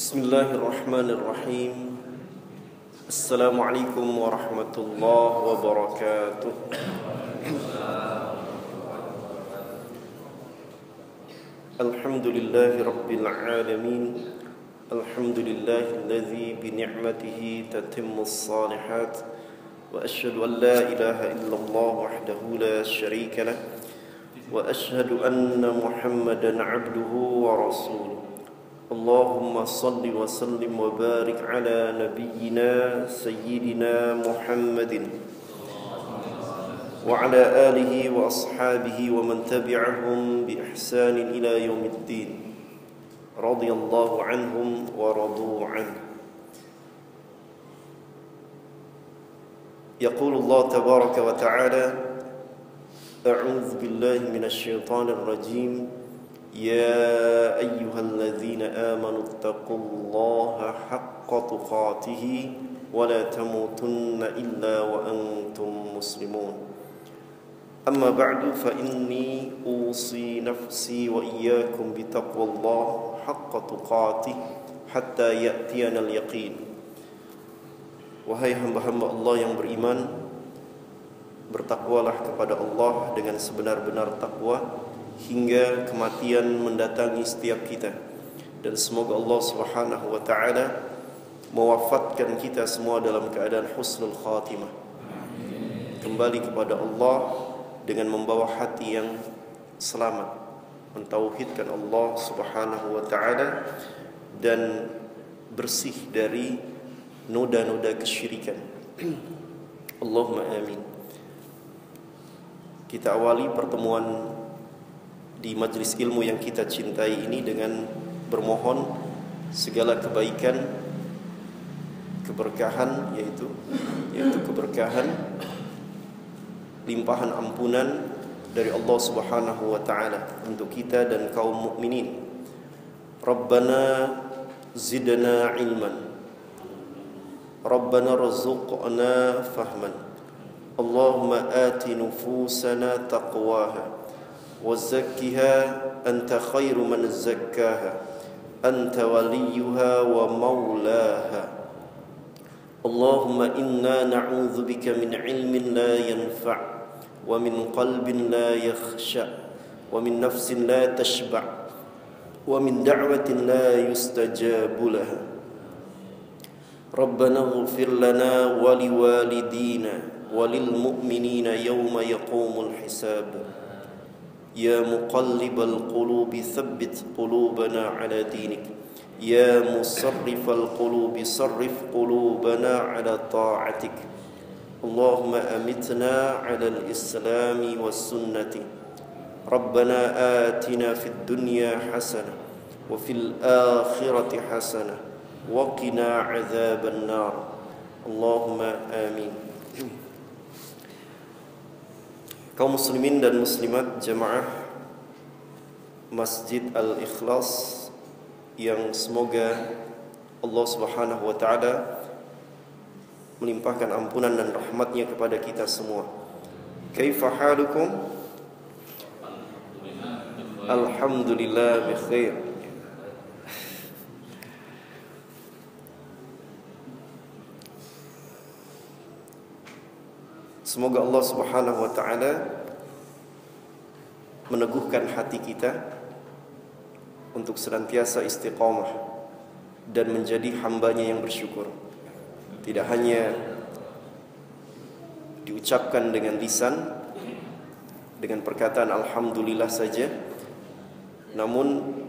Bismillahirrahmanirrahim. Assalamualaikum warahmatullahi wabarakatuh. Alhamdulillahi rabbil alamin. Alhamdulillahilladzi bi ni'matihi tatimmus shalihat. Wa asyhadu an la ilaha illallah wahdahu la syarika lah. Wa asyhadu anna Muhammadan 'abduhu wa rasuluh. Allahumma salli wa sallim wa barik ala nabiyyina sayyidina Muhammadin wa ala alihi wa ashabihi wa man tabi'ahum bi ihsanin ila yaumiddin. Radiyallahu anhum wa radu anhu. Yaqulu Allah tabaraka wa ta'ala, a'udzu billahi minasy syaithanir rajim. يا أيها الذين آمنوا اتقوا الله حق تقاته ولا تموتن إلا وأنتم مسلمون أما بعد فإني أوصي نفسي وإياكم بتقوى الله حق تقاته حتى يأتينا اليقين. Wahai hamba-hamba Allah yang beriman, bertakwalah kepada Allah dengan sebenar-benar takwa hingga kematian mendatangi setiap kita. Dan semoga Allah Subhanahu wa ta'ala mewafatkan kita semua dalam keadaan husnul khatimah. Kembali kepada Allah dengan membawa hati yang selamat, mentauhidkan Allah Subhanahu wa ta'ala dan bersih dari noda-noda kesyirikan. Allahumma amin. Kita awali pertemuan di majlis ilmu yang kita cintai ini dengan bermohon segala kebaikan, keberkahan, yaitu keberkahan, limpahan ampunan dari Allah Subhanahu wa ta'ala untuk kita dan kaum mukminin. Rabbana zidna ilman, Rabbana rzuqna fahman, Allahumma ati nufusana taqwaha وزكها أنت خير من زكاها أنت وليها ومولاها اللهم إنا نعوذ بك من علم لا ينفع ومن قلب لا يخشع ومن نفس لا تشبع ومن دعوة لا يستجاب لها ربنا اغفر لنا ولوالدينا وللمؤمنين يوم يقوم الحساب يا مقلب القلوب ثبت قلوبنا على دينك يا مصرف القلوب صرف قلوبنا على طاعتك اللهم أمتنا على الإسلام والسنة ربنا آتنا في الدنيا حسنة وفي الآخرة حسنة وقنا عذاب النار اللهم آمين. Kaum muslimin dan muslimat jamaah Masjid Al-Ikhlas yang semoga Allah Subhanahu wa ta'ala melimpahkan ampunan dan rahmatnya kepada kita semua. Kaifa halukum? Alhamdulillah bi khair. Semoga Allah Subhanahu wa ta'ala meneguhkan hati kita untuk senantiasa istiqamah dan menjadi hambanya yang bersyukur. Tidak hanya diucapkan dengan lisan, dengan perkataan Alhamdulillah saja, namun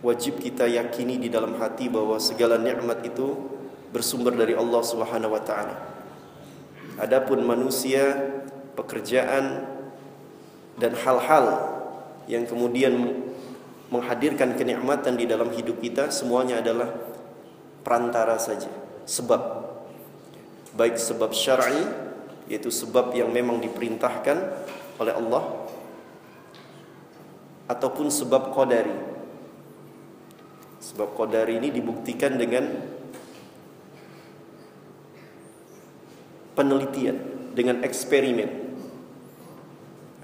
wajib kita yakini di dalam hati bahwa segala nikmat itu bersumber dari Allah Subhanahu wa ta'ala. Adapun manusia, pekerjaan dan hal-hal yang kemudian menghadirkan kenikmatan di dalam hidup kita, semuanya adalah perantara saja, sebab. Baik sebab syar'i, yaitu sebab yang memang diperintahkan oleh Allah, ataupun sebab qadari. Sebab qadari ini dibuktikan dengan penelitian, dengan eksperimen.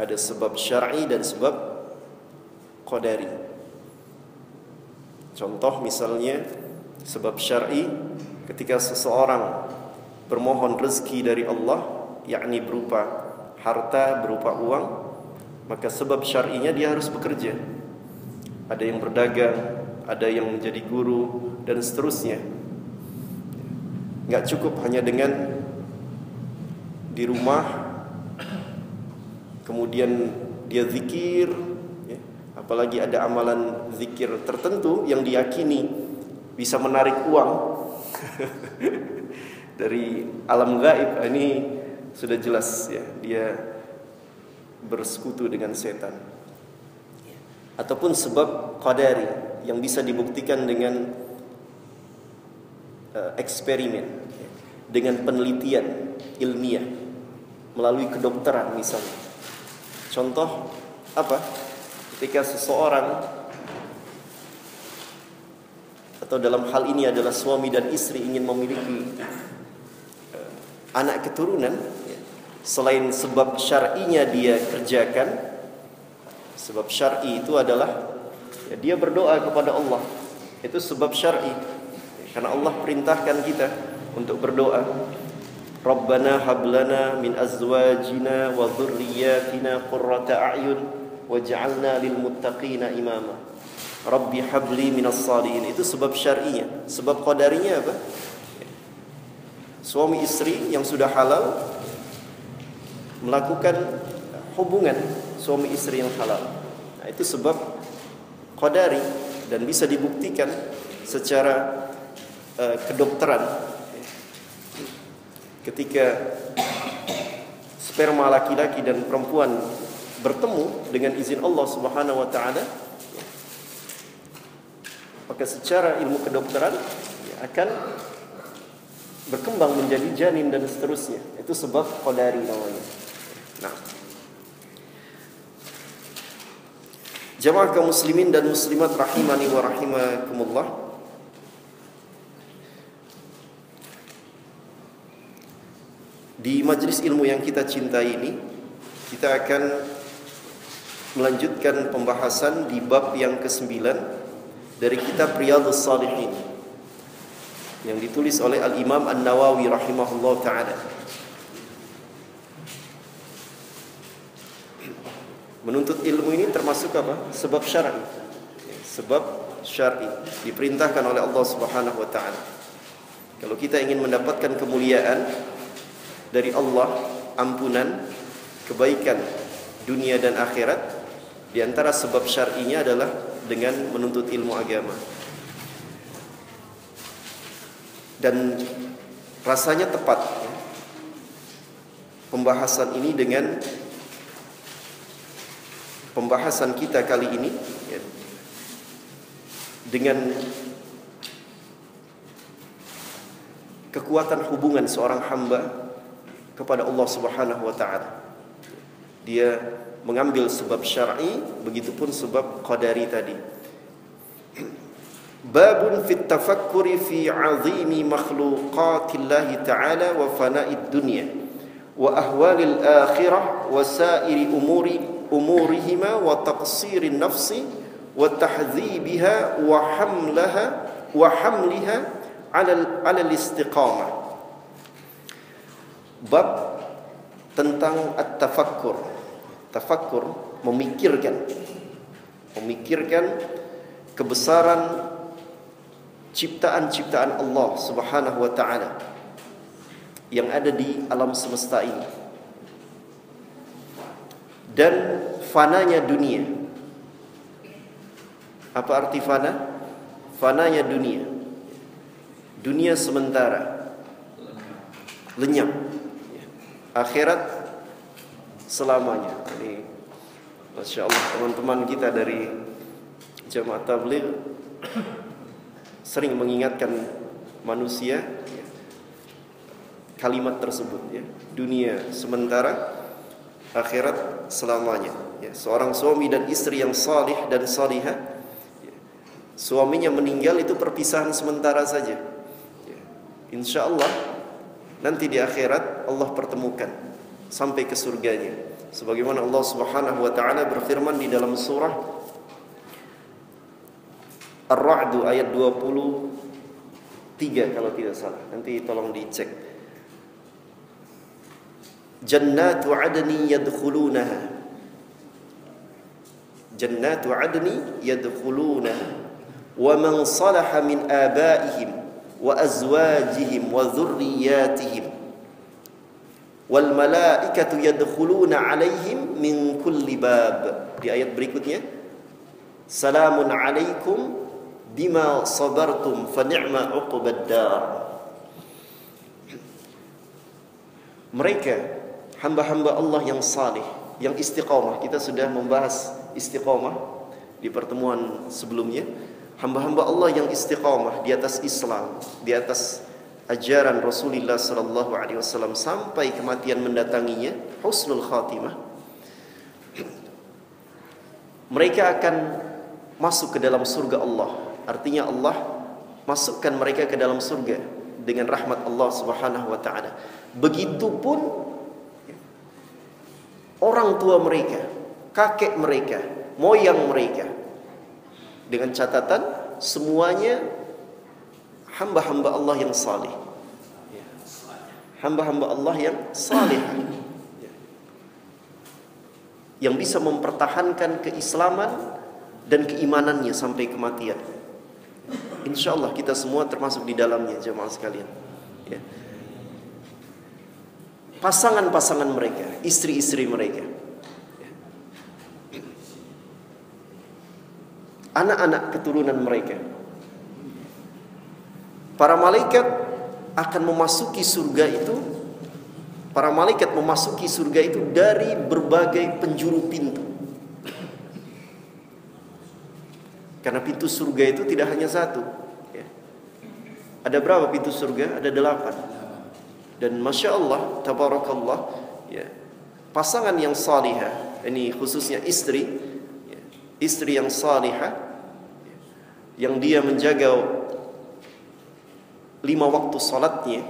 Ada sebab syar'i dan sebab qadari. Contoh misalnya sebab syar'i ketika seseorang bermohon rezeki dari Allah, yakni berupa harta, berupa uang, maka sebab syar'inya dia harus bekerja. Ada yang berdagang, ada yang menjadi guru, dan seterusnya. Nggak cukup hanya dengan di rumah kemudian dia zikir, ya. Apalagi ada amalan zikir tertentu yang diyakini bisa menarik uang dari alam gaib. Ini sudah jelas ya, dia bersekutu dengan setan. Ataupun sebab qadari yang bisa dibuktikan dengan eksperimen, dengan penelitian ilmiah melalui kedokteran misalnya. Contoh apa? Ketika seseorang, atau dalam hal ini adalah suami dan istri, ingin memiliki anak keturunan, selain sebab syar'inya dia kerjakan, sebab syar'i itu adalah ya, dia berdoa kepada Allah. Itu sebab syar'i, karena Allah perintahkan kita untuk berdoa. Rabbana hablana min azwajina wa dhurriyyatina qurrata a'yun waj'alna lil muttaqina imama. Rabbi habli minas salihin. Itu sebab syar'inya. Sebab qadarinya apa? Suami istri yang sudah halal melakukan hubungan suami istri yang halal. Nah, itu sebab qadari dan bisa dibuktikan secara kedokteran. Ketika sperma laki-laki dan perempuan bertemu dengan izin Allah Subhanahu wa taala, maka secara ilmu kedokteran akan berkembang menjadi janin dan seterusnya. Itu sebab qadari namanya. Nah, jamaah kaum muslimin dan muslimat rahimani wa rahimakumullah, di majelis ilmu yang kita cintai ini, kita akan melanjutkan pembahasan di bab yang ke-9 dari kitab Riyadhus Shalihin yang ditulis oleh Al-Imam An-Nawawi rahimahullah ta'ala. Menuntut ilmu ini termasuk apa? Sebab syar'i. Sebab syar'i diperintahkan oleh Allah Subhanahu wa ta'ala. Kalau kita ingin mendapatkan kemuliaan dari Allah, ampunan, kebaikan dunia dan akhirat, di antara sebab syar'inya adalah dengan menuntut ilmu agama. Dan rasanya tepat ya, pembahasan ini dengan pembahasan kita kali ini ya, dengan kekuatan hubungan seorang hamba kepada Allah Subhanahu wa taala. Dia mengambil sebab syar'i, begitupun sebab qadari tadi. Babun fit tafakkuri fi 'azimi makhluqatillah ta'ala wa fana'id dunya wa ahwalil akhirah wa sa'iri umurihima wa taqsirin nafsi wa tahdhibiha wa hamliha 'ala al-istiqamah. Bab tentang at-tafakkur. Tafakkur, memikirkan kebesaran ciptaan-ciptaan Allah Subhanahu wa ta'ala yang ada di alam semesta ini, dan fananya dunia. Apa arti fana? Fananya dunia. Dunia sementara, lenyap. Akhirat selamanya. Ini Masya Allah, teman-teman kita dari Jamaah Tabligh sering mengingatkan manusia kalimat tersebut ya. Dunia sementara, akhirat selamanya ya. Seorang suami dan istri yang salih dan salihah ya, suaminya meninggal itu perpisahan sementara saja ya. Insya Allah nanti di akhirat Allah pertemukan sampai ke surganya. Sebagaimana Allah Subhanahu wa taala berfirman di dalam surah Ar-Ra'd ayat 23 kalau tidak salah. Nanti tolong dicek. Jannatu 'adni yadkhulunaha. Jannatu 'adni yadkhulunaha wa man salaha min abaihim wa azwajihim wa dhurriyyatihim wal malaikatu yadkhuluna 'alaihim min kulli bab. Di ayat berikutnya, salamun 'alaikum bima sabartum fa ni'ma 'uqbad dar. Mereka hamba-hamba Allah yang saleh, yang istiqamah. Kita sudah membahas istiqamah di pertemuan sebelumnya. Hamba-hamba Allah yang istiqamah di atas Islam, di atas ajaran Rasulullah sallallahu alaihi wasallam sampai kematian mendatanginya, husnul khatimah. Mereka akan masuk ke dalam surga Allah. Artinya Allah masukkan mereka ke dalam surga dengan rahmat Allah Subhanahu wa taala. Begitupun orang tua mereka, kakek mereka, moyang mereka. Dengan catatan semuanya hamba-hamba Allah yang saleh. Hamba-hamba Allah yang saleh. Yang bisa mempertahankan keislaman dan keimanannya sampai kematian. InsyaAllah kita semua termasuk di dalamnya, jemaah sekalian. Ya. Pasangan-pasangan mereka, istri-istri mereka, ya. Anak-anak keturunan mereka. Para malaikat akan memasuki surga itu. Para malaikat memasuki surga itu dari berbagai penjuru pintu. Karena pintu surga itu tidak hanya satu, ya. Ada berapa pintu surga? Ada 8. Dan Masya Allah, Tabarakallah, ya, pasangan yang salihah, ini khususnya istri, ya, istri yang salihah, yang dia menjaga 5 waktu salatnya,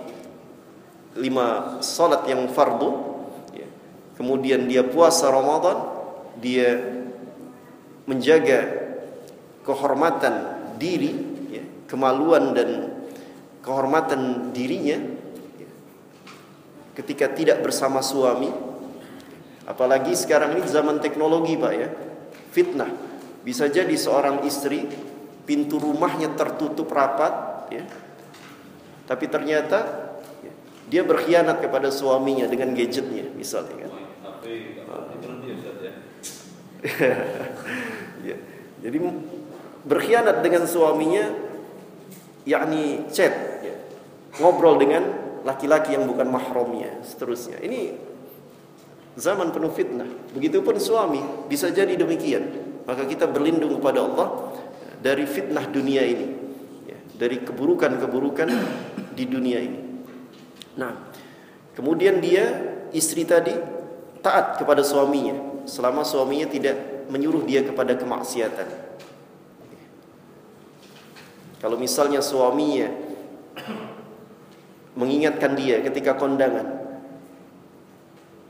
5 salat yang fardu, ya. Kemudian dia puasa Ramadan, dia menjaga kehormatan diri, ya, kemaluan dan kehormatan dirinya, ya, ketika tidak bersama suami. Apalagi sekarang ini zaman teknologi, Pak, ya, fitnah. Bisa jadi seorang istri pintu rumahnya tertutup rapat, ya, tapi ternyata, ya, dia berkhianat kepada suaminya dengan gadgetnya, misalnya kan. Ya, jadi berkhianat dengan suaminya, yakni chat, ya, ngobrol dengan laki-laki yang bukan mahramnya, seterusnya. Ini zaman penuh fitnah. Begitupun suami bisa jadi demikian. Maka kita berlindung kepada Allah dari fitnah dunia ini, ya, dari keburukan-keburukan di dunia ini. Nah, kemudian dia, istri tadi, taat kepada suaminya selama suaminya tidak menyuruh dia kepada kemaksiatan. Kalau misalnya suaminya mengingatkan dia ketika kondangan,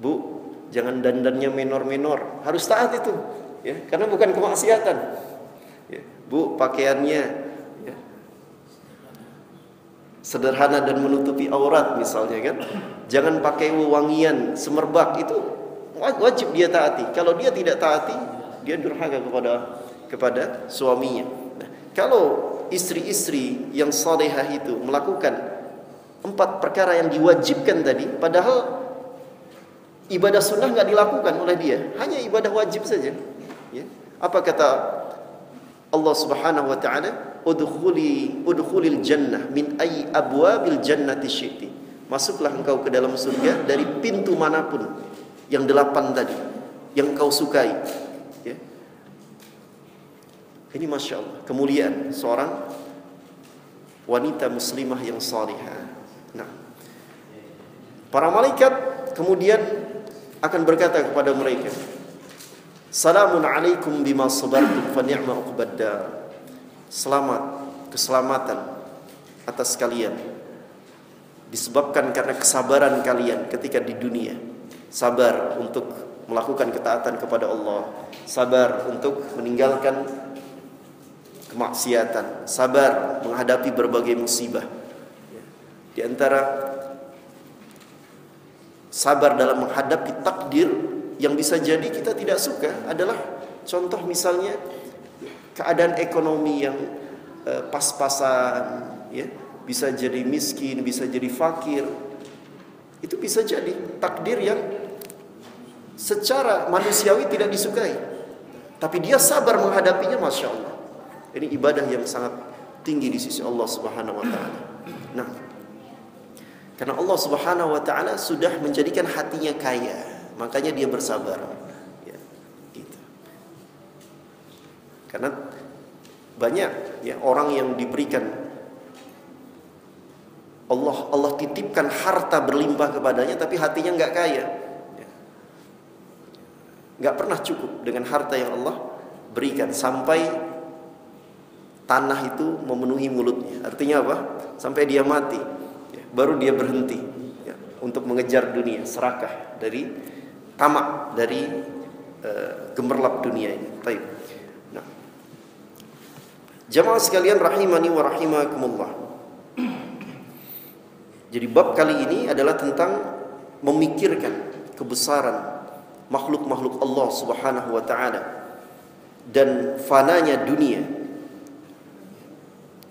Bu, jangan dandannya menor-menor, harus taat itu, ya, karena bukan kemaksiatan. Ya, Bu, pakaiannya, ya, sederhana dan menutupi aurat misalnya kan, jangan pakai wewangian, semerbak, itu wajib dia taati. Kalau dia tidak taati, dia durhaka kepada suaminya. Nah, kalau istri-istri yang salehah itu melakukan 4 perkara yang diwajibkan tadi, padahal ibadah sunnah nggak dilakukan oleh dia, hanya ibadah wajib saja, ya. Apa kata Allah Subhanahu wa taala? Udkhulil jannah min ayyi abwabil jannati syi'ti. Masuklah engkau ke dalam surga dari pintu manapun, yang 8 tadi yang engkau sukai, ya. Ini Masya Allah kemuliaan seorang wanita muslimah yang salihah. Nah, para malaikat kemudian akan berkata kepada mereka, Salamun alaikum bima sabartum fa ni'ma uqbad dar. Selamat, keselamatan atas kalian disebabkan karena kesabaran kalian ketika di dunia. Sabar untuk melakukan ketaatan kepada Allah, sabar untuk meninggalkan kemaksiatan, sabar menghadapi berbagai musibah. Di antara sabar dalam menghadapi takdir yang bisa jadi kita tidak suka adalah contoh misalnya keadaan ekonomi yang pas-pasan, ya, bisa jadi miskin, bisa jadi fakir. Itu bisa jadi takdir yang secara manusiawi tidak disukai, tapi dia sabar menghadapinya, masya Allah. Ini ibadah yang sangat tinggi di sisi Allah Subhanahu wa taala. Nah, karena Allah Subhanahu wa taala sudah menjadikan hatinya kaya, makanya dia bersabar. Ya, gitu. Karena banyak ya orang yang diberikan Allah titipkan harta berlimpah kepadanya, tapi hatinya nggak kaya, nggak pernah cukup dengan harta yang Allah berikan sampai tanah itu memenuhi mulutnya. Artinya apa? Sampai dia mati, ya, baru dia berhenti, ya, untuk mengejar dunia, serakah dari tamak, dari gemerlap dunia ini. Baik. Nah, jamaah sekalian rahimani wa rahimakumullah. Jadi bab kali ini adalah tentang memikirkan kebesaran makhluk-makhluk Allah Subhanahu wa taala dan fananya dunia,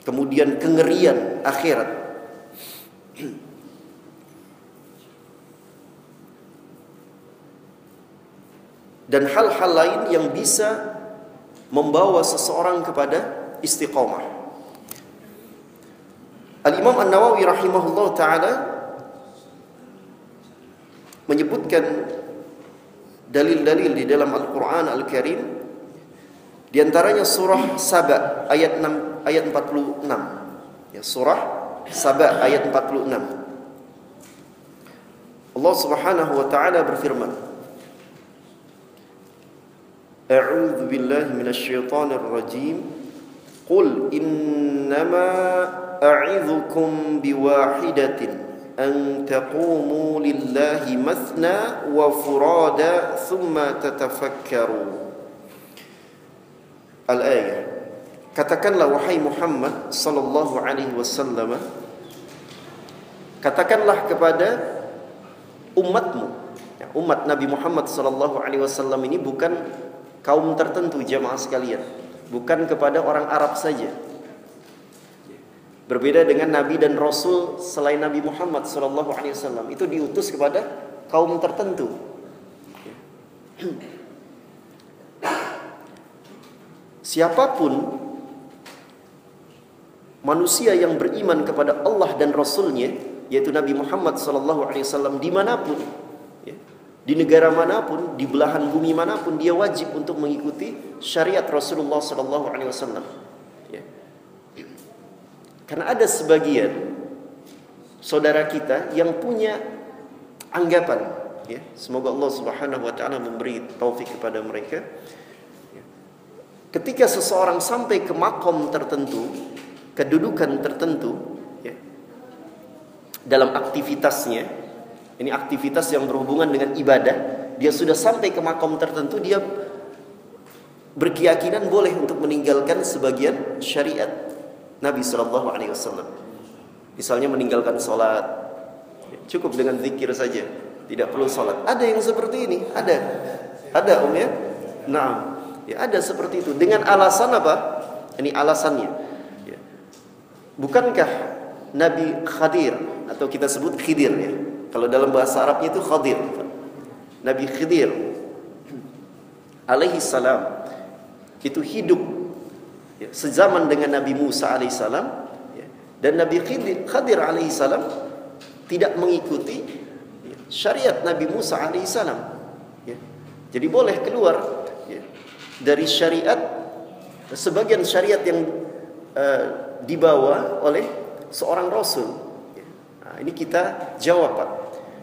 kemudian kengerian akhirat. Dan hal-hal lain yang bisa membawa seseorang kepada istiqamah. Al-Imam An-Nawawi rahimahullah ta'ala menyebutkan dalil-dalil di dalam Al-Quran Al-Karim. Di antaranya surah Saba ayat 46. Ya, surah Saba ayat 46. Allah Subhanahu wa taala berfirman, A'udzu billahi minasy syaithanir rajim. Qul innama a'idzukum biwahidatin an taqumu lillahi mathna wa furada thumma tatafakkaru. Al-ayah. Katakanlah wahai Muhammad sallallahu alaihi wasallam, katakanlah kepada umatmu, ya, umat Nabi Muhammad sallallahu alaihi wasallam ini bukan kaum tertentu jamaah sekalian, bukan kepada orang Arab saja. Berbeda dengan Nabi dan Rasul selain Nabi Muhammad sallallahu alaihi wasallam, itu diutus kepada kaum tertentu. Siapapun manusia yang beriman kepada Allah dan Rasulnya, yaitu Nabi Muhammad sallallahu alaihi wasallam, dimanapun, ya, di negara manapun, di belahan bumi manapun, dia wajib untuk mengikuti syariat Rasulullah sallallahu alaihi wasallam. Ya. Karena ada sebagian saudara kita yang punya anggapan, ya, semoga Allah Subhanahu wa taala memberi taufik kepada mereka. Ya. Ketika seseorang sampai ke makom tertentu, kedudukan tertentu, ya, dalam aktivitasnya, ini aktivitas yang berhubungan dengan ibadah, dia sudah sampai ke makom tertentu, dia berkeyakinan boleh untuk meninggalkan sebagian syariat Nabi Shallallahu Alaihi Wasallam. Misalnya meninggalkan sholat, cukup dengan zikir saja, tidak perlu sholat. Ada yang seperti ini, ada ya. Nah, ya, ada seperti itu. Dengan alasan apa? Ini alasannya. Ya. Bukankah Nabi Khadir, atau kita sebut Khidir, ya? Kalau dalam bahasa Arabnya itu Khadir, Nabi Khidir alaihi salam itu hidup, ya, sezaman dengan Nabi Musa alaihi salam, ya, dan Nabi Khadir alaihi salam tidak mengikuti, ya, syariat Nabi Musa alaihi salam, ya. Jadi boleh keluar, ya, dari syariat, sebagian syariat yang dibawa oleh seorang Rasul, ya. Nah, ini kita jawab, Pak,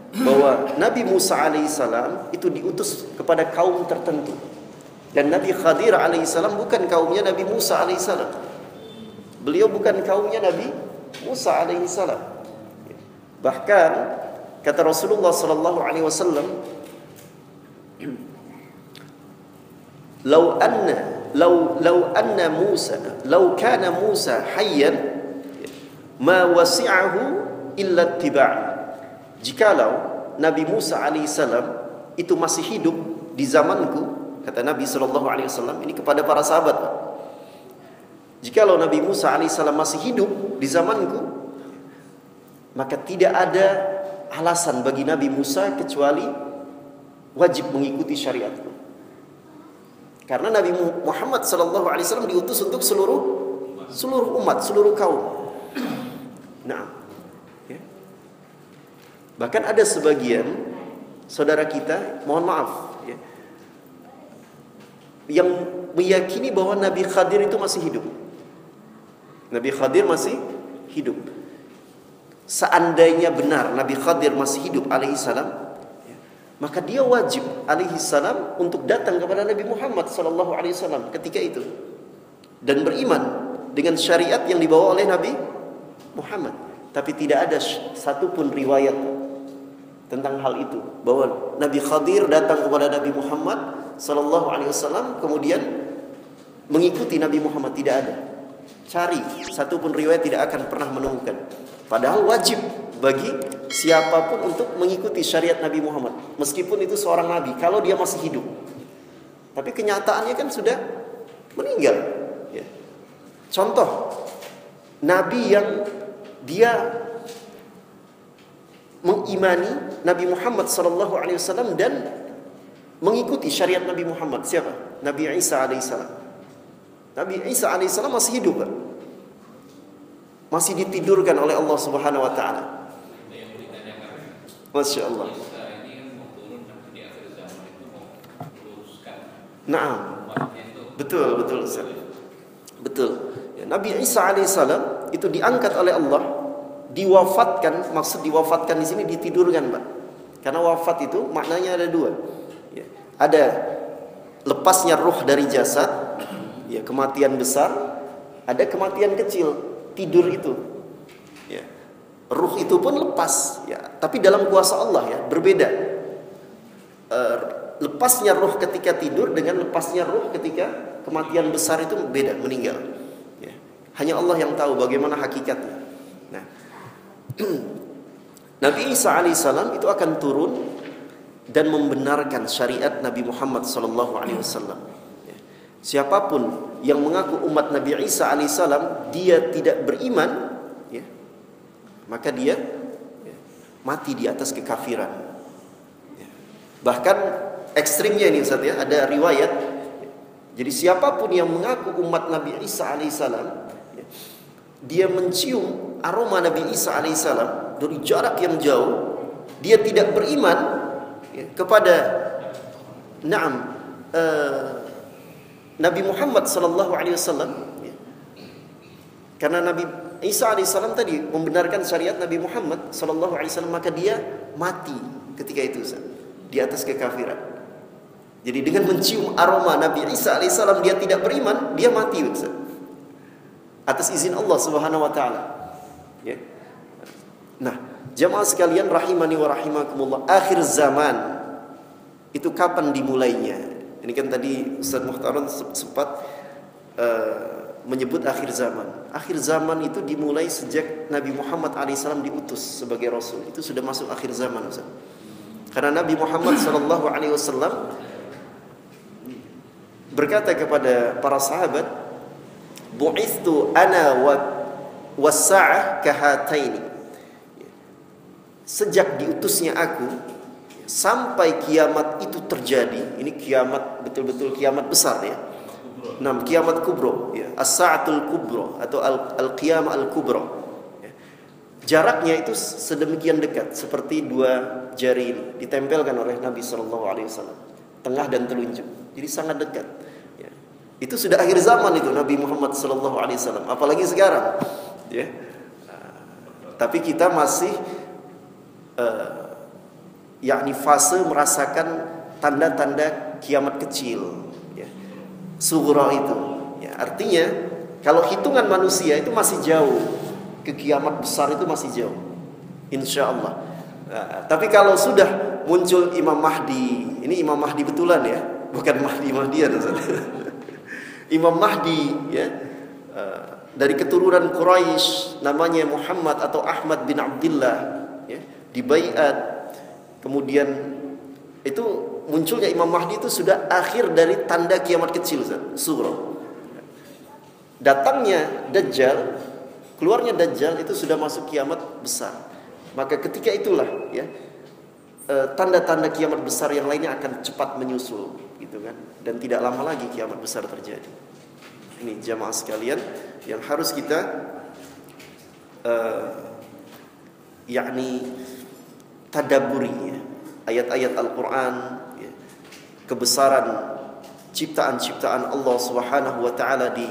bahwa Nabi Musa alaihissalam itu diutus kepada kaum tertentu, dan Nabi Khadir alaihissalam bukan kaumnya Nabi Musa alaihissalam. Beliau bukan kaumnya Nabi Musa alaihissalam. Bahkan kata Rasulullah sallallahu alaihi wasallam, "Lau anna Lau anna Musa, lau kana Musa hayyan ma wasi'ahu illa ittiba'. Jikalau Nabi Musa alaihissalam itu masih hidup di zamanku, kata Nabi SAW ini kepada para sahabat, jikalau Nabi Musa alaihissalam masih hidup di zamanku, maka tidak ada alasan bagi Nabi Musa kecuali wajib mengikuti syariatku. Karena Nabi Muhammad SAW diutus untuk seluruh umat, seluruh kaum. Nah, ya. Bahkan ada sebagian saudara kita, mohon maaf, ya, yang meyakini bahwa Nabi Khadir itu masih hidup. Nabi Khadir masih hidup. Seandainya benar Nabi Khadir masih hidup alaihissalam, ya, maka dia wajib alaihissalam untuk datang kepada Nabi Muhammad SAW ketika itu dan beriman dengan syariat yang dibawa oleh Nabi Muhammad. Tapi tidak ada satupun riwayat tentang hal itu, bahwa Nabi Khadir datang kepada Nabi Muhammad SAW kemudian mengikuti Nabi Muhammad. Tidak ada. Cari satupun riwayat, tidak akan pernah menemukan. Padahal wajib bagi siapapun untuk mengikuti syariat Nabi Muhammad, meskipun itu seorang nabi, kalau dia masih hidup. Tapi kenyataannya kan sudah meninggal, ya. Contoh nabi yang dia mengimani Nabi Muhammad SAW dan mengikuti syariat Nabi Muhammad, siapa? Nabi Isa alaihissalam. Nabi Isa alaihissalam masih hidup, Pak. Masih ditidurkan oleh Allah Subhanahu wa taala. Masya Allah. Nah, betul Ustaz. Betul. Ya, Nabi Isa alaihissalam itu diangkat oleh Allah, diwafatkan. Maksud diwafatkan di sini ditidurkan, Pak. Karena wafat itu maknanya ada dua. Ya, ada lepasnya ruh dari jasad, ya, kematian besar. Ada kematian kecil, tidur itu. Ya. Ruh itu pun lepas, ya, tapi dalam kuasa Allah, ya, berbeda. Lepasnya ruh ketika tidur dengan lepasnya ruh ketika kematian besar itu beda, meninggal. Ya. Hanya Allah yang tahu bagaimana hakikatnya. Nah, Nabi Isa alaihissalam itu akan turun dan membenarkan syariat Nabi Muhammad SAW. Ya. Siapapun yang mengaku umat Nabi Isa alaihissalam, dia tidak beriman, ya, maka dia, ya, mati di atas kekafiran. Ya. Bahkan ekstrimnya ini Ustaz, ya, ada riwayat. Jadi siapapun yang mengaku umat Nabi Isa alaihissalam, ya, dia mencium aroma Nabi Isa alaihissalam dari jarak yang jauh, dia tidak beriman, ya, kepada Nabi Muhammad SAW, ya. Karena Nabi Isa alaihissalam tadi membenarkan syariat Nabi Muhammad SAW, maka dia mati ketika itu, Ustaz, di atas kekafiran. Jadi dengan mencium aroma Nabi Isa alaihissalam, dia tidak beriman, dia mati, Ustaz, atas izin Allah Subhanahu wa taala. Ya. Nah, jamaah sekalian rahimani wa rahimakumullah, akhir zaman itu kapan dimulainya? Ini kan tadi Ustaz Muhtaron sempat menyebut akhir zaman. Akhir zaman itu dimulai sejak Nabi Muhammad alaihissalam diutus sebagai Rasul. Itu sudah masuk akhir zaman, Ustaz. Karena Nabi Muhammad SAW berkata kepada para sahabat, bu'ithtu ana was-sa'ah kahataini. Sejak diutusnya aku sampai kiamat itu terjadi. Ini kiamat, betul-betul kiamat besar, ya. Kiamat kubro, ya. As-sa'atul kubro atau al-qiyamah al-kubro, ya. Jaraknya itu sedemikian dekat, seperti dua jari ini ditempelkan oleh Nabi SAW, tengah dan telunjuk. Jadi sangat dekat, ya. Itu sudah akhir zaman itu Nabi Muhammad SAW. Apalagi sekarang, ya. Tapi kita masih yakni fase merasakan tanda-tanda kiamat kecil, ya, sughra itu, ya. Artinya kalau hitungan manusia itu masih jauh, ke kiamat besar itu masih jauh, insya Allah. Tapi kalau sudah muncul Imam Mahdi, ini Imam Mahdi betulan, ya, bukan Mahdi-Mahdian. Imam Mahdi ya, dari keturunan Quraisy, namanya Muhammad atau Ahmad bin Abdullah ya, dibaiat. Kemudian itu munculnya Imam Mahdi itu sudah akhir dari tanda kiamat kecil, surah. Datangnya Dajjal, keluarnya Dajjal itu sudah masuk kiamat besar. Maka ketika itulah ya, tanda-tanda kiamat besar yang lainnya akan cepat menyusul gitu kan, dan tidak lama lagi kiamat besar terjadi. Ini jamaah sekalian yang harus kita yakni tadabburi ya, ayat-ayat Al-Qur'an ya, kebesaran ciptaan-ciptaan Allah Subhanahu wa taala di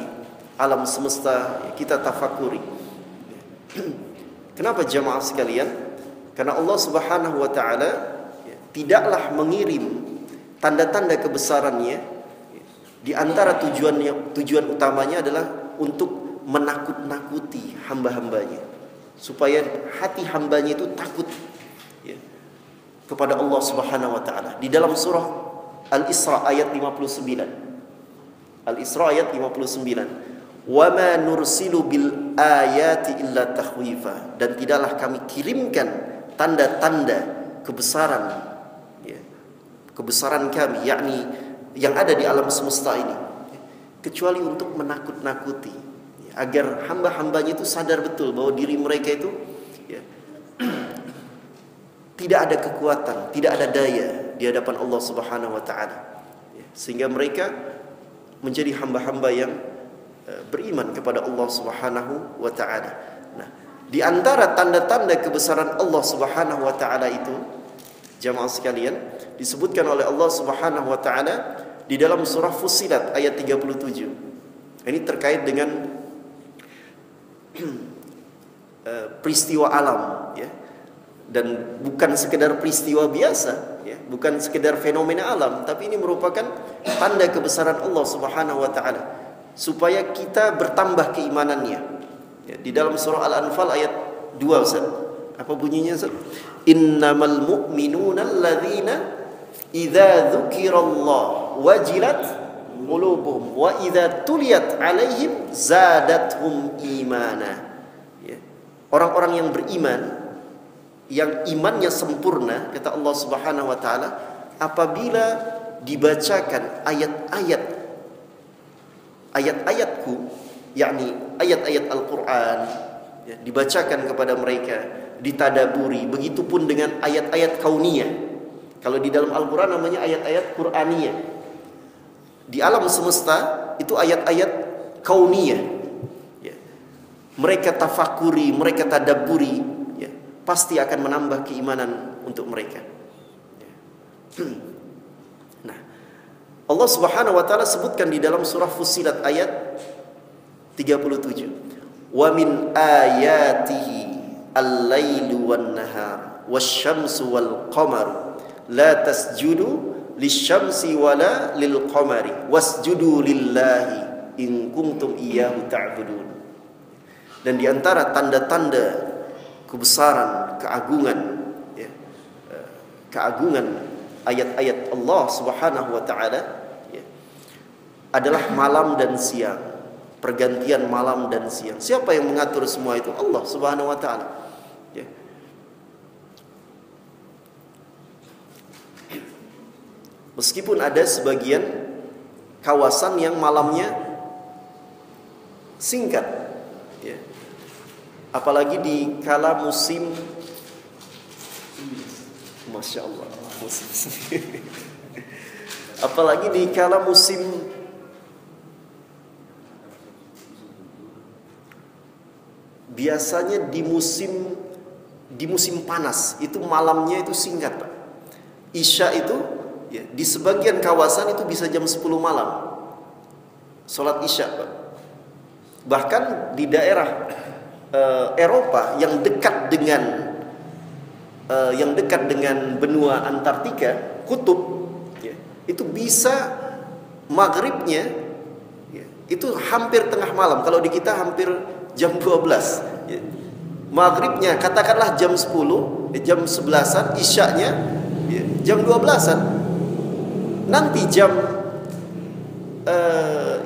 alam semesta ya, kita tafakuri. Kenapa jamaah sekalian? Karena Allah Subhanahu wa taala ya, tidaklah mengirim tanda-tanda kebesarannya ya, di antara tujuan utamanya adalah untuk menakut-nakuti hamba-hambanya, supaya hati hambanya itu takut ya, kepada Allah Subhanahu wa taala. Di dalam surah Al-Isra ayat 59. Al-Isra ayat 59. Wa ma nursilu bil ayati illa takhwifa, dan tidaklah kami kirimkan tanda-tanda kebesaran ya, kebesaran kami yakni yang ada di alam semesta ini kecuali untuk menakut-nakuti ya, agar hamba-hambanya itu sadar betul bahwa diri mereka itu ya, tidak ada kekuatan, tidak ada daya di hadapan Allah Subhanahu wa taala ya, sehingga mereka menjadi hamba-hamba yang beriman kepada Allah Subhanahu wa taala. Nah, di antara tanda-tanda kebesaran Allah Subhanahu wa taala itu, jamaah sekalian, disebutkan oleh Allah Subhanahu wa taala di dalam surah Fussilat ayat 37. Ini terkait dengan peristiwa alam ya. Dan bukan sekedar peristiwa biasa ya, bukan sekedar fenomena alam, tapi ini merupakan tanda kebesaran Allah Subhanahu wa taala supaya kita bertambah keimanannya. Ya, di dalam surah Al-Anfal ayat 2 Ustaz. Apa bunyinya Ustaz? Innamal mu'minuna alladzina idza dzukirallah wajilat qulubuhum wa idza tuliyat alaihim zadathum imana. Ya. Orang-orang yang beriman, yang imannya sempurna, kata Allah Subhanahu wa taala, apabila dibacakan ayat-ayatku, yakni ayat-ayat Al-Quran ya, dibacakan kepada mereka, ditadaburi. Begitupun dengan ayat-ayat kauniyah. Kalau di dalam Al-Quran namanya ayat-ayat Quraniyah. Di alam semesta itu ayat-ayat kauniyah ya. Mereka tafakuri, mereka tadaburi ya, pasti akan menambah keimanan untuk mereka ya. Nah, Allah Subhanahu wa taala sebutkan di dalam surah Fussilat ayat 37. Wa min ayatihi al-lailu wan-nahar wasyamsu wal-qamaru la tasjudu lisyamsi wala lil-qamari wasjudu lillahi in kuntum iyyahu ta'budun. Dan di antara tanda-tanda kebesaran, keagungan ya, keagungan ayat-ayat Allah Subhanahu wa taala ya, adalah malam dan siang, pergantian malam dan siang. Siapa yang mengatur semua itu? Allah Subhanahu wa taala ya. Meskipun ada sebagian kawasan yang malamnya singkat ya. Apalagi di kala musim, Masya Allah, apalagi di kala musim biasanya di musim panas itu malamnya itu singkat Pak. Isya itu ya, di sebagian kawasan itu bisa jam 10 malam sholat Isya Pak. Bahkan di daerah Eropa yang dekat dengan benua Antartika, kutub ya, itu bisa maghribnya ya, itu hampir tengah malam. Kalau di kita hampir jam 12 ya. Maghribnya katakanlah jam 10, jam 11-an, isyanya ya, jam 12-an. Nanti jam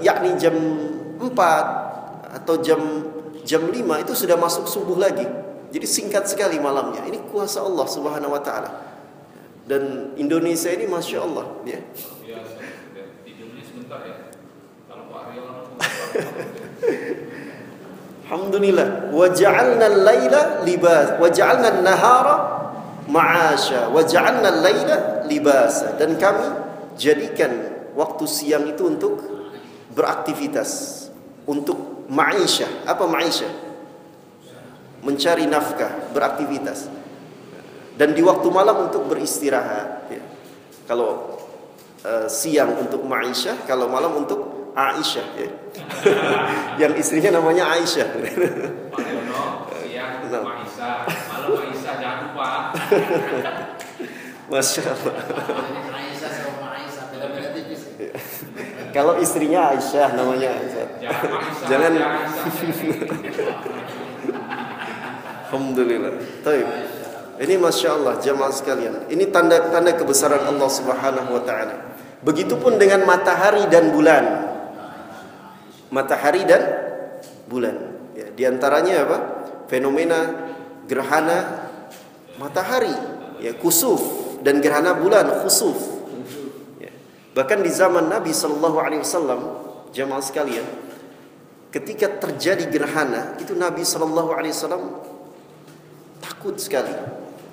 yakni jam 4 atau jam 5 itu sudah masuk subuh lagi. Jadi singkat sekali malamnya. Ini kuasa Allah Subhanahu wa taala. Dan Indonesia ini Masya Allah ya. Tidurnya sebentar ya. Kalau Pak Aryo Alhamdulillah. Wa ja'alna al-laila libas wa ja'alna an-nahara ma'asha wa ja'alna al-laila libasa. Dan kami jadikan waktu siang itu untuk beraktivitas, untuk ma'isyah. Apa ma'isyah? Mencari nafkah, beraktivitas. Dan di waktu malam untuk beristirahat ya. Kalau siang untuk ma'isyah, kalau malam untuk Aisyah ya. Yang istrinya namanya Aisyah. Pak Yono, siang Aisyah, malam Aisyah, jangan lupa. Masya Allah. Aisyah sama Aisyah beda-beda tipis. Kalau istrinya Aisyah namanya Aisyah. Jangan. Alhamdulillah. Taib. Ini Masya Allah jamaah sekalian. Ini tanda-tanda kebesaran Allah Subhanahu wa ta'ala. Begitupun dengan matahari dan bulan. Matahari dan bulan ya, di antaranya apa? Fenomena gerhana matahari ya, kusuf, dan gerhana bulan khusuf ya. Bahkan di zaman Nabi SAW, jamaah sekalian, ketika terjadi gerhana itu Nabi SAW takut sekali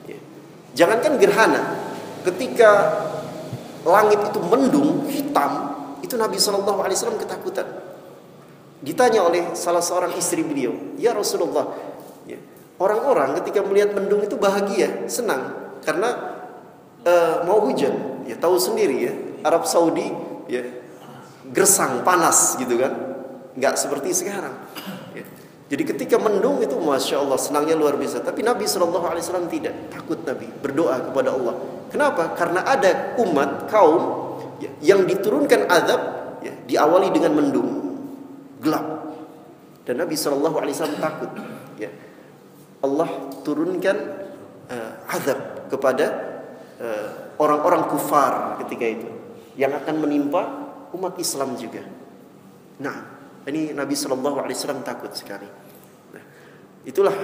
ya. Jangankan gerhana, ketika langit itu mendung hitam, itu Nabi SAW ketakutan. Ditanya oleh salah seorang istri beliau, "Ya Rasulullah, ya, orang-orang ketika melihat mendung itu bahagia, senang karena mau hujan. Ya tahu sendiri ya, Arab Saudi ya gersang, panas gitu kan, nggak seperti sekarang. Ya. Jadi ketika mendung itu Masya Allah senangnya luar biasa. Tapi Nabi SAW tidak, takut Nabi, berdoa kepada Allah. Kenapa? Karena ada umat kaum ya, yang diturunkan azab ya, diawali dengan mendung gelap, dan Nabi SAW takut ya, Allah turunkan azab kepada orang-orang kufar ketika itu yang akan menimpa umat Islam juga. Nah, ini Nabi SAW takut sekali. Nah, itulah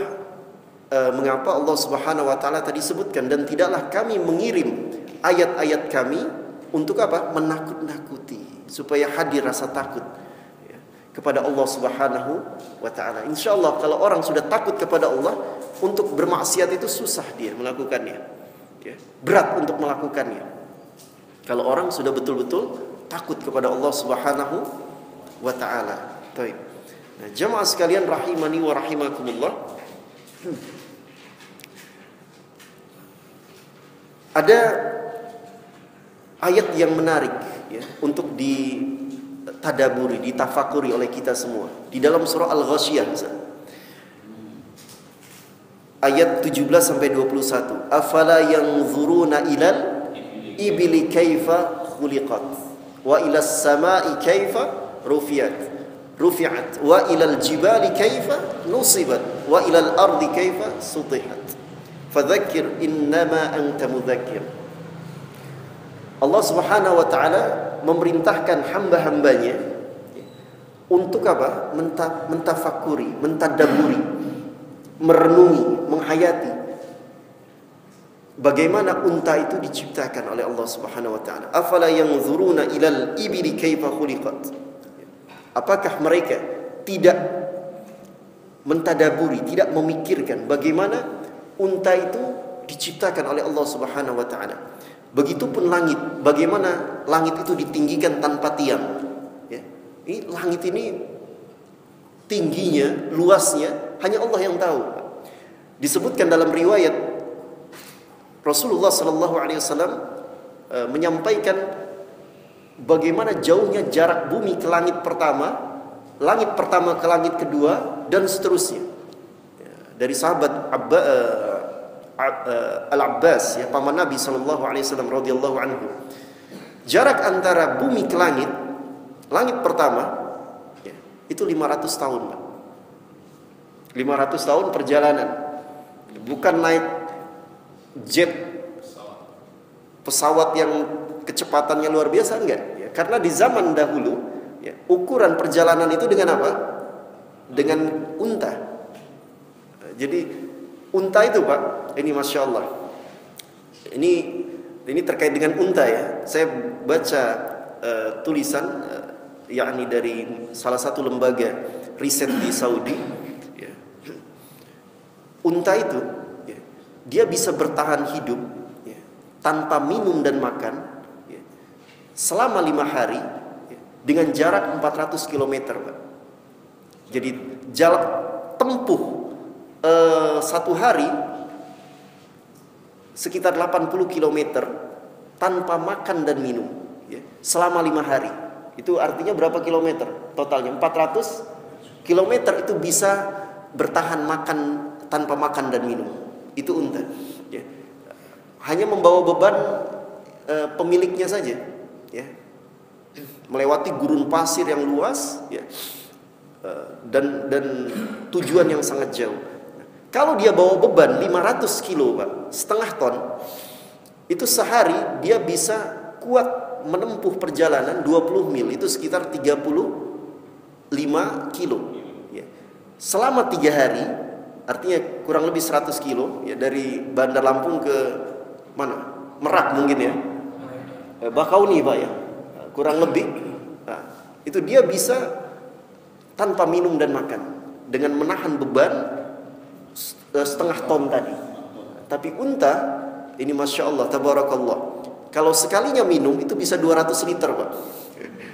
mengapa Allah Subhanahu wa taala tadi sebutkan, dan tidaklah kami mengirim ayat-ayat kami untuk apa? Menakut-nakuti, supaya hadir rasa takut kepada Allah Subhanahu wa taala. Insyaallah kalau orang sudah takut kepada Allah, untuk bermaksiat itu susah dia melakukannya. Ya, berat untuk melakukannya. Kalau orang sudah betul-betul takut kepada Allah Subhanahu wa taala. Baik. Nah, jamaah sekalian rahimani wa rahimakumullah. Ada ayat yang menarik ya, untuk ditadaburi, ditafakuri oleh kita semua di dalam surah Al-Ghasyiyah ayat 17 sampai 21. Afala yanzuruna ilal ibili kaifa khuliqat wa ilas samai kaifa rufi'at wa ilal jibali kaifa nusibat wa ilal ardi kaifa sutihat fadzakkir innama anta mudzakkir. Allah Subhanahu wa taala memerintahkan hamba-hambanya untuk apa? Mentafakuri, mentadaburi, merenungi, menghayati bagaimana unta itu diciptakan oleh Allah Subhanahu wa taala. Afala yanzuruna ilal ibili kaifa khuliqat. Apakah mereka tidak mentadaburi, tidak memikirkan bagaimana unta itu diciptakan oleh Allah Subhanahu wa taala? Begitupun langit, bagaimana langit itu ditinggikan tanpa tiang. Ya. Ini langit ini tingginya, luasnya hanya Allah yang tahu. Disebutkan dalam riwayat Rasulullah SAW menyampaikan bagaimana jauhnya jarak bumi ke langit pertama ke langit kedua, dan seterusnya. Dari sahabat Al-Abbas ya, paman Nabi SAW radhiyallahu anhu, jarak antara bumi ke langit pertama ya, itu 500 tahun, Pak. 500 tahun perjalanan. Bukan naik jet pesawat yang kecepatannya luar biasa, enggak ya. Karena di zaman dahulu Ya, ukuran perjalanan itu dengan apa? Dengan unta. Jadi unta itu Pak, ini Masya Allah. Ini terkait dengan unta ya. Saya baca tulisan yakni dari salah satu lembaga riset di Saudi ya. Unta itu ya, dia bisa bertahan hidup ya, tanpa minum dan makan ya, selama 5 hari ya, dengan jarak 400 km Pak. Jadi jarak tempuh 1 hari sekitar 80 km tanpa makan dan minum ya, selama 5 hari. Itu artinya berapa kilometer totalnya? 400 kilometer itu bisa bertahan makan tanpa makan dan minum. Itu unta ya. Hanya membawa beban pemiliknya saja ya. Melewati gurun pasir yang luas ya. Dan tujuan yang sangat jauh. Kalau dia bawa beban 500 kilo Pak, setengah ton, itu sehari dia bisa kuat menempuh perjalanan 20 mil, itu sekitar 35 kilo ya. Selama 3 hari, artinya kurang lebih 100 kilo ya, dari Bandar Lampung ke mana? Merak mungkin ya, Bakauni Pak ya, kurang lebih. Nah, itu dia bisa tanpa minum dan makan dengan menahan beban setengah ton tadi. Tapi unta ini Masya Allah, tabarakallah, kalau sekalinya minum itu bisa 200 liter Pak,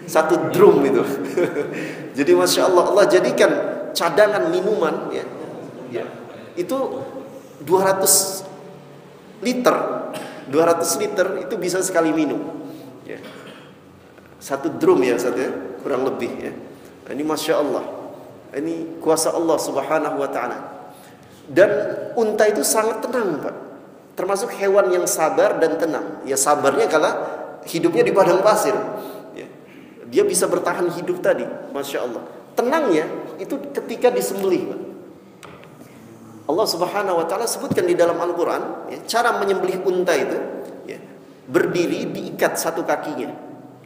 1 drum itu. Jadi Masya Allah, Allah jadikan cadangan minuman ya, ya, itu 200 liter itu bisa sekali minum ya. 1 drum ya Ustaz ya, kurang lebih ya. Ini Masya Allah, ini kuasa Allah subhanahu wa ta'ala. Dan unta itu sangat tenang Pak, termasuk hewan yang sabar dan tenang. Ya sabarnya kalau hidupnya di padang pasir ya. Dia bisa bertahan hidup tadi, Masya Allah. Tenangnya itu ketika disembelih Pak. Allah subhanahu wa ta'ala sebutkan di dalam Al-Quran ya, cara menyembelih unta itu ya, berdiri diikat satu kakinya.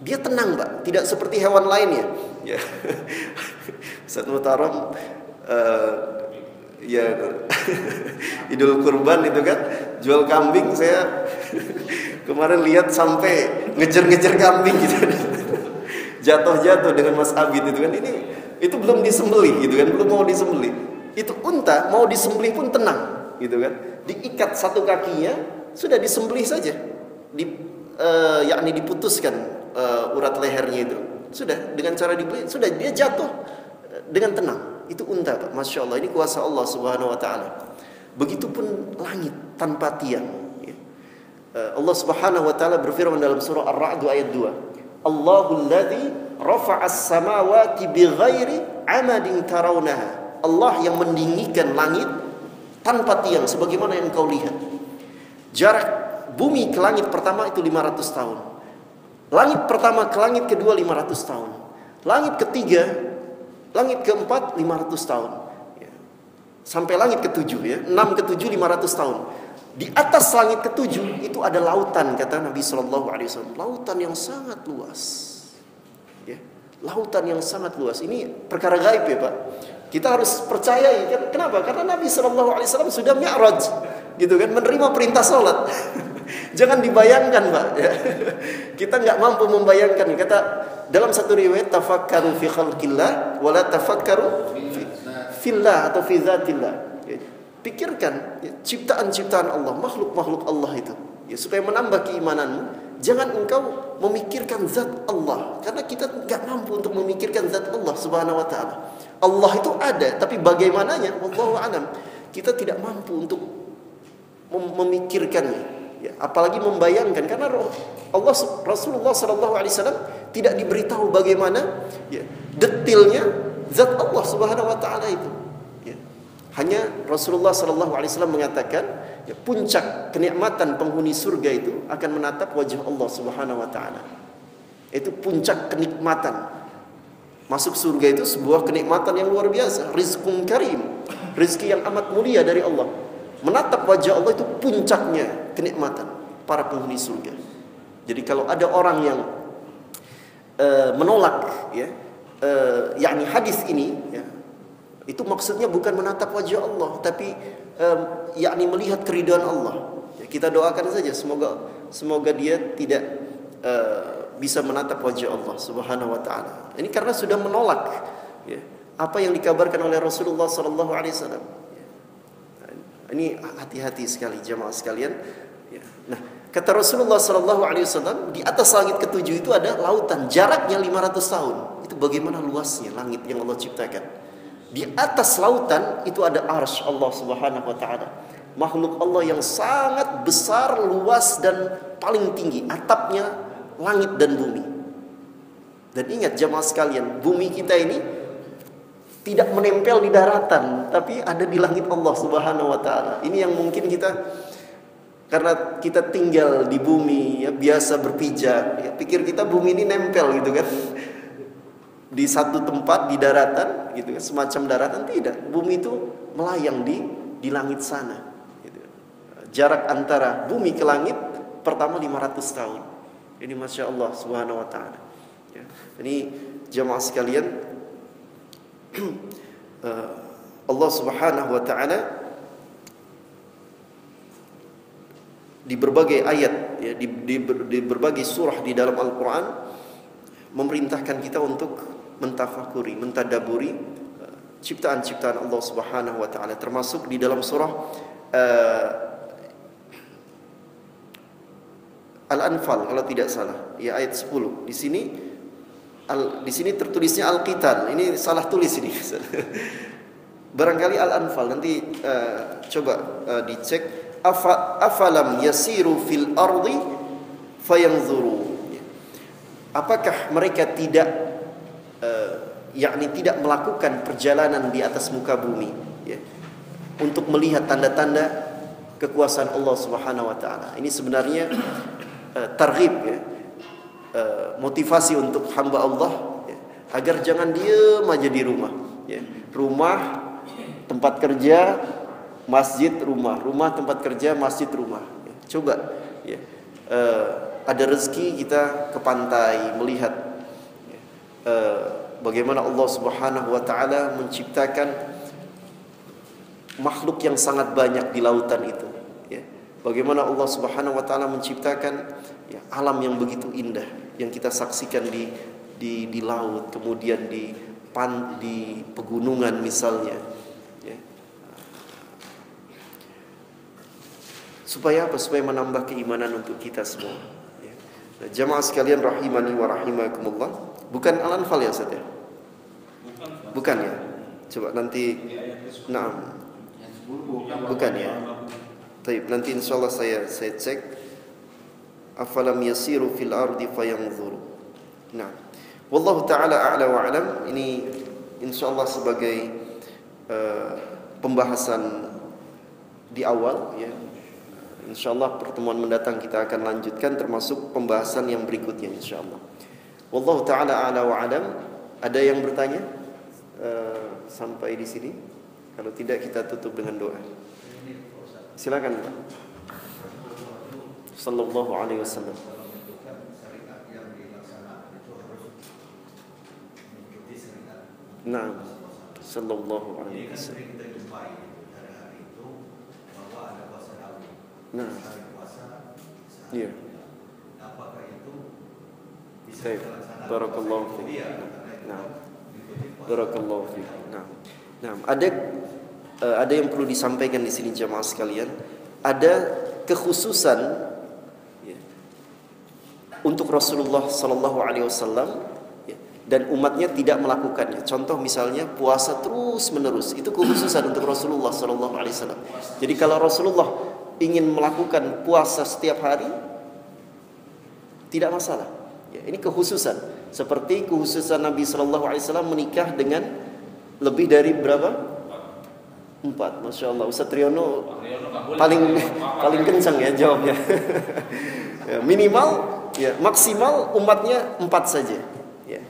Dia tenang Pak, tidak seperti hewan lainnya ya. Ustaz Muhtaram ya Idul Kurban itu kan jual kambing, saya kemarin lihat sampai ngejar-ngejar kambing gitu. Jatuh-jatuh dengan Mas Abid itu kan, itu belum disembelih gitu kan, belum mau disembelih. Itu unta mau disembelih pun tenang gitu kan. Diikat satu kakinya, sudah disembelih saja. Yakni diputuskan urat lehernya itu. Sudah dengan cara dibeli, sudah dia jatuh dengan tenang. Itu unta Pak, Masya Allah, ini kuasa Allah subhanahu wa ta'ala. Begitupun langit tanpa tiang ya. Allah subhanahu wa ta'ala berfirman dalam surah Ar-Ra'd ayat 2, Allahul ladzi rafa'as samawati bighairi amadin tarawnaha. Allah yang meninggikan langit tanpa tiang sebagaimana yang kau lihat. Jarak bumi ke langit pertama itu 500 tahun. Langit pertama ke langit kedua 500 tahun. Langit ketiga, langit keempat 500 tahun ya. Sampai langit ketujuh ya, 6 ke 7 500 tahun. Di atas langit ketujuh itu ada lautan, kata Nabi SAW. Lautan yang sangat luas ya. Lautan yang sangat luas. Ini perkara gaib ya Pak. Kita harus percaya ya. Kenapa? Karena Nabi SAW sudah mi'raj gitu kan, menerima perintah sholat. Jangan dibayangkan Pak ya. Kita nggak mampu membayangkan. Kata dalam satu riwayat, tafakkaru fi khalqillah wa la tafakkaru fillah atau fi zatillah ya. Pikirkan ya, ciptaan-ciptaan Allah, makhluk-makhluk Allah itu ya, supaya menambah keimananmu. Jangan engkau memikirkan zat Allah, karena kita nggak mampu untuk memikirkan zat Allah subhanahu wa ta'ala. Allah itu ada, tapi bagaimananya wallahu a'lam, kita tidak mampu untuk memikirkannya ya, apalagi membayangkan, karena Allah Rasulullah SAW tidak diberitahu bagaimana ya, detailnya zat Allah subhanahu wa ta'ala itu ya. Hanya Rasulullah SAW mengatakan ya, puncak kenikmatan penghuni surga itu akan menatap wajah Allah subhanahu wa ta'ala. Itu puncak kenikmatan. Masuk surga itu sebuah kenikmatan yang luar biasa, rizqun karim, rizki yang amat mulia dari Allah. Menatap wajah Allah itu puncaknya kenikmatan para penghuni surga. Jadi kalau ada orang yang menolak ya, yakni hadis ini ya, itu maksudnya bukan menatap wajah Allah, tapi yakni melihat keridhaan Allah. Ya, kita doakan saja semoga dia tidak bisa menatap wajah Allah Subhanahu wa taala. Ini karena sudah menolak ya, apa yang dikabarkan oleh Rasulullah sallallahu alaihi wasallam. Ini hati-hati sekali jamaah sekalian. Ya. Nah, kata Rasulullah sallallahu alaihi wasallam, di atas langit ketujuh itu ada lautan, jaraknya 500 tahun. Itu bagaimana luasnya langit yang Allah ciptakan. Di atas lautan itu ada arsy Allah Subhanahu wa taala. Makhluk Allah yang sangat besar, luas dan paling tinggi, atapnya langit dan bumi. Dan ingat jamaah sekalian, bumi kita ini tidak menempel di daratan, tapi ada di langit Allah Subhanahu wa taala. Ini yang mungkin kita, karena kita tinggal di bumi ya, biasa berpijak ya, pikir kita bumi ini nempel gitu kan di satu tempat di daratan gitu kan, semacam daratan. Tidak, bumi itu melayang di langit sana gitu. Jarak antara bumi ke langit pertama 500 tahun. Ini Masya Allah Subhanahu wa ta'ala ya. Ini jamaah sekalian, Allah Subhanahu wa ta'ala di berbagai ayat ya, di berbagai surah di dalam Al-Quran memerintahkan kita untuk mentafakuri, mentadaburi ciptaan-ciptaan Allah Subhanahu wa ta'ala, termasuk di dalam surah Al-Anfal kalau tidak salah ya, ayat 10. Di sini tertulisnya Al-Qital. Ini salah tulis ini. Barangkali Al-Anfal, nanti coba dicek. Afalam yasiru fil ardi fayanzuru. Apakah mereka tidak yakni tidak melakukan perjalanan di atas muka bumi ya, untuk melihat tanda-tanda kekuasaan Allah Subhanahu wa taala. Ini sebenarnya targhib ya, motivasi untuk hamba Allah ya, agar jangan diam aja di rumah ya. Rumah tempat kerja, masjid rumah, rumah tempat kerja, masjid rumah ya. Coba ya, ada rezeki kita ke pantai melihat ya, bagaimana Allah Subhanahu wa taala menciptakan makhluk yang sangat banyak di lautan itu ya. Bagaimana Allah Subhanahu wa taala menciptakan ya, alam yang begitu indah yang kita saksikan di laut, kemudian di pegunungan misalnya ya. Supaya apa? Supaya menambah keimanan untuk kita semua ya. Nah, jamaah sekalian rahimani wa rahimakumullah. Bukan Al-Anfal ya Ustaz ya? Bukan ya? Coba nanti bukan ya? Baik, nanti insyaallah saya cek. Afalam yasiru fil ardi fayanzuru. Nah, wallahu taala a'la wa a'lam. Ini insyaallah sebagai pembahasan di awal ya. Insyaallah pertemuan mendatang kita akan lanjutkan, termasuk pembahasan yang berikutnya insyaallah. Wallahu taala a'la wa a'lam. Ada yang bertanya sampai di sini? Kalau tidak kita tutup dengan doa. Silakan Pak. Sallallahu alaihi wasallam. Nah, sallallahu alaihi wasallam. Nah, iya. Apakah itu bisa dilaksanakan? Barakallahu fiik. Nah, barakallahu fiik. Nah, ada yang perlu disampaikan di sini jamaah sekalian. Ada kekhususan ya, untuk Rasulullah Sallallahu Alaihi Wasallam ya, dan umatnya tidak melakukannya. Contoh misalnya puasa terus menerus, itu kekhususan untuk Rasulullah Sallallahu Alaihi Wasallam. Jadi kalau Rasulullah ingin melakukan puasa setiap hari, tidak masalah. Ya, ini kekhususan. Seperti kekhususan Nabi Sallallahu Alaihi Wasallam menikah dengan lebih dari berapa? 4, Masya Allah. Ustaz Riono paling kencang ya jawabnya. Ya, minimal, ya maksimal umatnya 4 saja. Ya,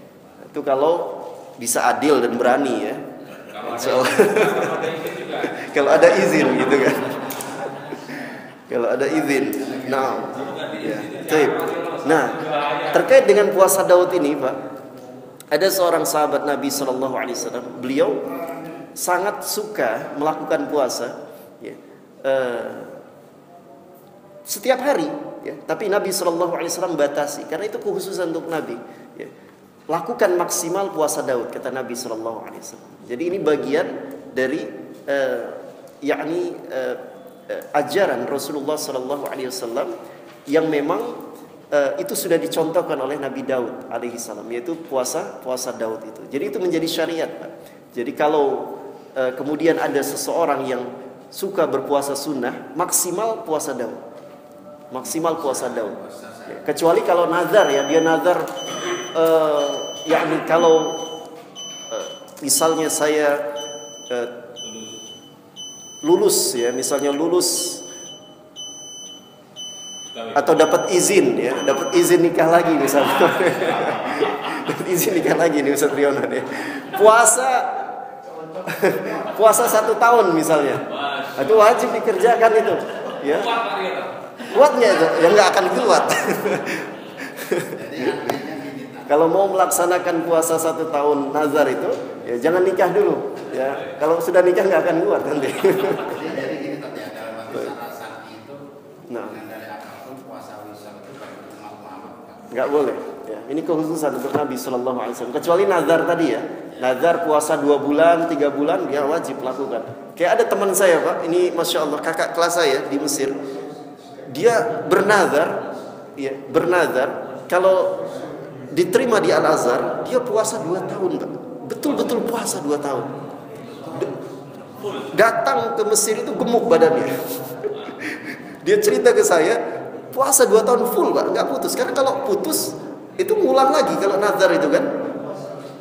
itu kalau bisa adil dan berani ya. Kalau ada izin gitu kan. Kalau ada izin. Nah, ya. Nah, terkait dengan puasa Daud ini, Pak, ada seorang sahabat Nabi Shallallahu Alaihi Wasallam, beliau sangat suka melakukan puasa, ya, setiap hari, ya. Tapi Nabi Shallallahu Alaihi Wasallam batasi, karena itu khususan untuk Nabi. Ya. Lakukan maksimal puasa Daud, kata Nabi Shallallahu Alaihi Wasallam. Jadi ini bagian dari ajaran Rasulullah Shallallahu Alaihi Wasallam yang memang itu sudah dicontohkan oleh Nabi Daud alaihi salam, yaitu puasa Daud itu. Jadi itu menjadi syariat, Pak. Jadi kalau kemudian ada seseorang yang suka berpuasa sunnah, maksimal puasa Daud. Maksimal puasa Daud. Ya, kecuali kalau nazar, ya, dia nazar kalau misalnya saya lulus, ya, misalnya lulus atau dapat izin, ya, dapat izin nikah lagi misalnya. Dapat izin nikah lagi nih Ustaz Riono, ya. Puasa 1 tahun misalnya. Itu wajib dikerjakan itu, ya. Kuatnya itu, ya nggak akan kuat. Kalau mau melaksanakan puasa 1 tahun nazar itu, ya jangan nikah dulu, ya. Kalau sudah nikah nggak akan kuat nanti. Jadi gini tadi dalam saat itu, nah, dari apapun puasa wisal itu nggak boleh. Ya, ini kekhususan untuk Nabi Shallallahu Alaihi Wasallam. Kecuali nazar tadi, ya, nazar puasa 2 bulan, 3 bulan, dia wajib lakukan. Kayak ada teman saya, Pak, ini masya Allah kakak kelas saya di Mesir. Dia bernazar, ya, bernazar kalau diterima di Al-Azhar, dia puasa 2 tahun, Pak. Betul-betul puasa 2 tahun. Datang ke Mesir itu gemuk badannya. Dia cerita ke saya, puasa 2 tahun full, Pak, nggak putus. Karena kalau putus itu ngulang lagi kalau nazar itu kan.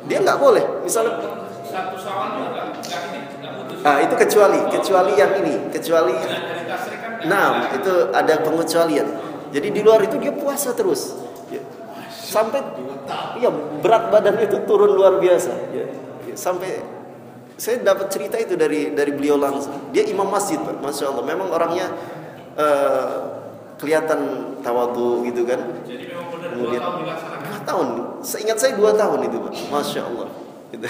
Dia nggak boleh. Misalnya 1 Syawal juga nggak putus. Ah, itu kecuali yang ini, kecuali. Nah, itu ada pengecualian. Jadi di luar itu dia puasa terus, ya. Sampai, ya, berat badan itu turun luar biasa, ya. Ya, sampai saya dapat cerita itu dari beliau langsung. Dia imam masjid, Pak, masya Allah. Memang orangnya kelihatan tawadhu gitu kan. Jadi memang benar 2 Kemudian, tahun dilaksanakan. 2 tahun. Seingat saya 2 tahun itu, Pak. Masya Allah. Gitu.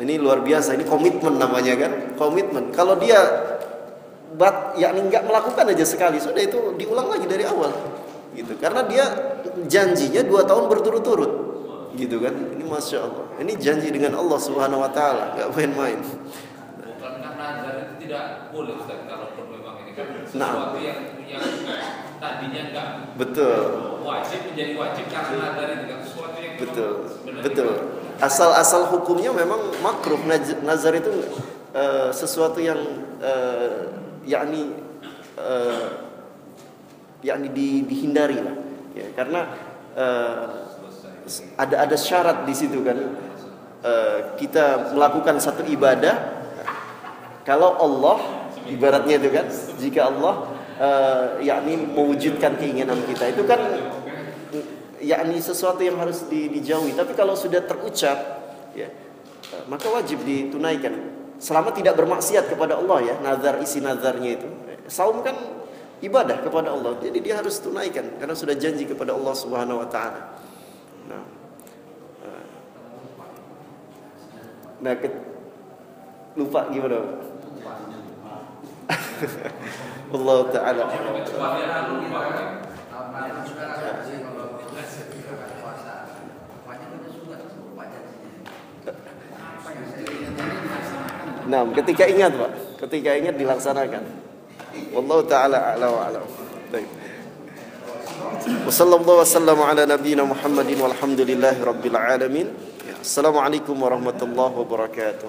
Ini luar biasa. Ini komitmen namanya kan. Komitmen. Kalau dia yakni nggak melakukan aja sekali, sudah itu diulang lagi dari awal. Gitu. Karena dia janjinya 2 tahun berturut-turut. Gitu kan. Ini masya Allah. Ini janji dengan Allah Subhanahu Wa Taala. Nggak main-main. Bukan karena nazar itu tidak boleh, Ustaz, kalau memang ini kan sesuatu Nah, yang tadinya nggak betul. wajib menjadi wajib karena nazar itu kan sesuatu yang Betul, sebenarnya betul. Asal hukumnya memang makruh. Nazar itu sesuatu yang yakni dihindari lah, ya, karena ada syarat di situ kan. Kita melakukan satu ibadah, kalau Allah ibaratnya itu kan, jika Allah yakni mewujudkan keinginan kita, itu kan yakni sesuatu yang harus dijauhi. Tapi kalau sudah terucap, ya, maka wajib ditunaikan selama tidak bermaksiat kepada Allah, ya. Nazar, isi nazarnya itu, saum kan ibadah kepada Allah, jadi dia harus tunaikan karena sudah janji kepada Allah Subhanahu Wa Taala. Nah, lupa gimana? Allah Taala. Nah, ketika ingat, Pak, ketika ingat dilaksanakan. Wallahu taala a'la wa a'lam. Baik. Wa sallallahu wasallam ala nabiyyina Muhammadin walhamdulillahi rabbil alamin. Assalamualaikum warahmatullahi wabarakatuh.